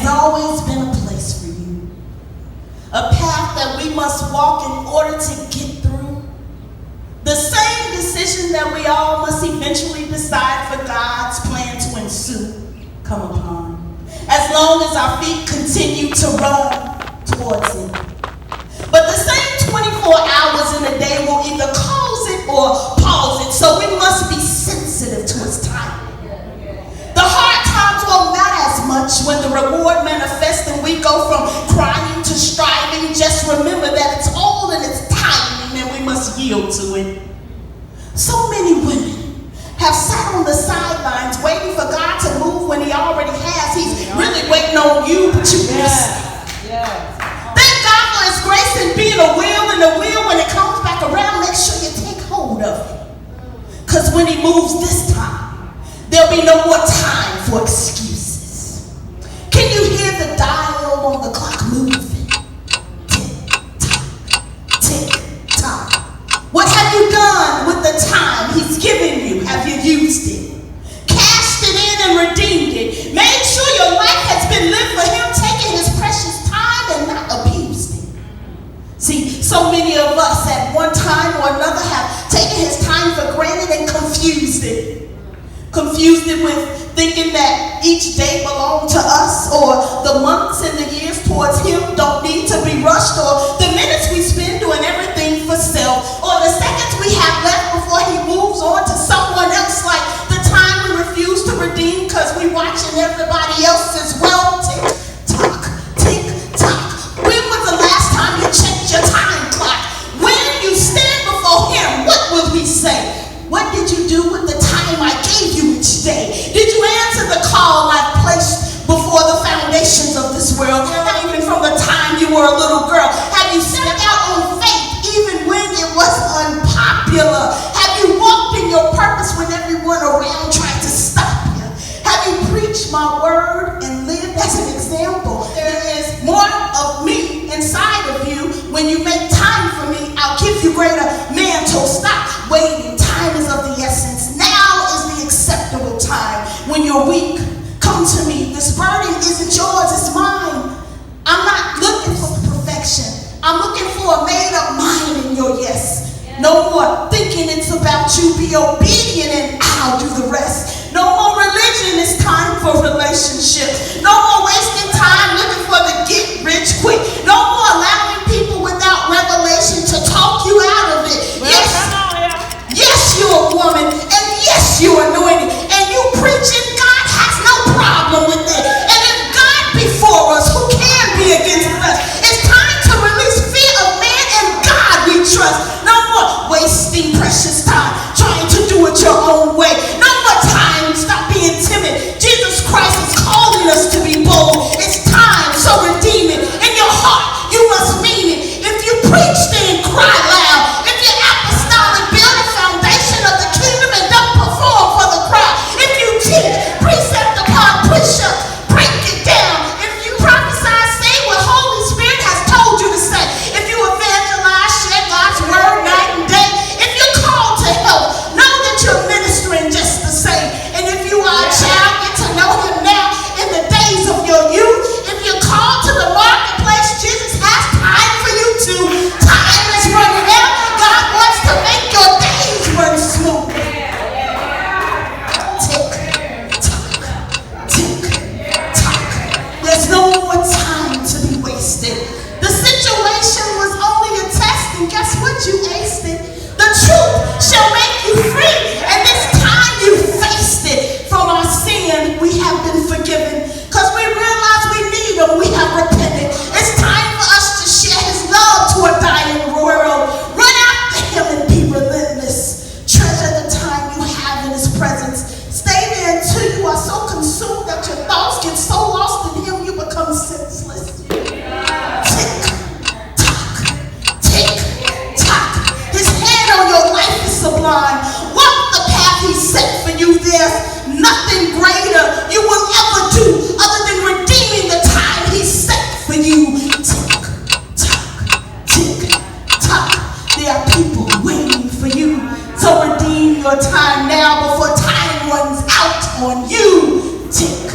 always been a place for you. A path that we must walk in order to get through. The same decision that we all must eventually decide for God's plan to ensue come upon. As long as our feet continue to run towards it. But the same 24 hours in a day will either cause it or pause it, so we must be sensitive to its timing. The hard times won't matter as much when the reward manifests and we go from crying to striving. Just remember that it's all in its timing and we must yield to it. So many women have sat on the sidelines waiting for God to move when he already has. He's really waiting on you, but you missed. Thank God for his grace and being a wheel, and the wheel, when it comes back around, make sure you take hold of it. Because when he moves this time, there'll be no more time for excuses. Can you hear the dial on the clock moving? Tick, tock, tick, tock. What have you done with the time he's given you? Have you used it? Cashed it in and redeemed it? Made sure your life has been lived for him, taking his precious time and not abused it? See, so many of us at one time or another have taken his time for granted and confused it. Confused it with thinking that each day belonged to us, or the months and the years towards him don't need to be rushed, or the minutes we spend doing everything for self, or the seconds we have left before he moves on to someone else, like the time we refuse to redeem because we watching everybody else's well. Tick tock, tick tock. When was the last time you checked your time clock? When you stand before him, what will he say? What did you do with the time I gave you each day? Did you answer the call I placed before the foundations of this world? Even from the time you were a little girl, have you stepped out on faith even when it was unpopular? Have you walked in your purpose when everyone around tried to stop you? Have you preached my word and lived as an example? There is more of me inside of you. When you make time for me, I'll give you greater mantle. Stop waiting. Time is of the essence. Now is the acceptable time. When you're weak, come to me. This burden isn't yours, it's mine. I'm not looking for perfection. I'm looking for a made-up mind in your yes. No more thinking it's about you. Be obedient and I'll do the rest. No more religion. It's time for relationship. No more wasting time looking for the get rich quick. No more allowing people without revelation to talk you out of it. Yes, you're a woman, and yes, you're anointed, and you preaching, God has no problem with it. And if God be for us, who can be against us? It's time to release fear of man and God we trust. No more wasting precious time trying to do it your own way. No more time. Stop being timid. Jesus Christ is calling us to be bold. It's time, so redeem it. In your heart, you must mean it. If you preach, then cry loud. If you're apostolic, build a foundation of the kingdom and don't perform for the crowd. If you teach, precept upon precept, break it down. If you prophesy, say what Holy Spirit has told you to say. If you evangelize, share God's word night and day. If you're called to help, know that you're ministering just the same. And if you are a child, get to know him now in the days of your youth. If you're called to the marketplace, Jesus has time for you too. Time is running out. God wants to make your days run smooth. Tick, tock, tick, tock. There's no more time to be wasted. The situation was only a test, and guess what? You aced it. The truth shall make you free, and this time you faced it. From our sin, we have been forgiven, because we realize we need him. We have repented. It's time for us to share his love to a dying world. Run after him and be relentless. Treasure the time you have in his presence. Stay there until you are so consumed that your thoughts get so lost in him you become senseless. Tick, tock, tick, tock. His hand on your life is sublime. Walk the path he set for you. There's nothing greater you will ever do other than redeeming the time he set for you. Tick, tock, tick, tock. There are people waiting for you. So redeem your time now before time runs out on you. Tick,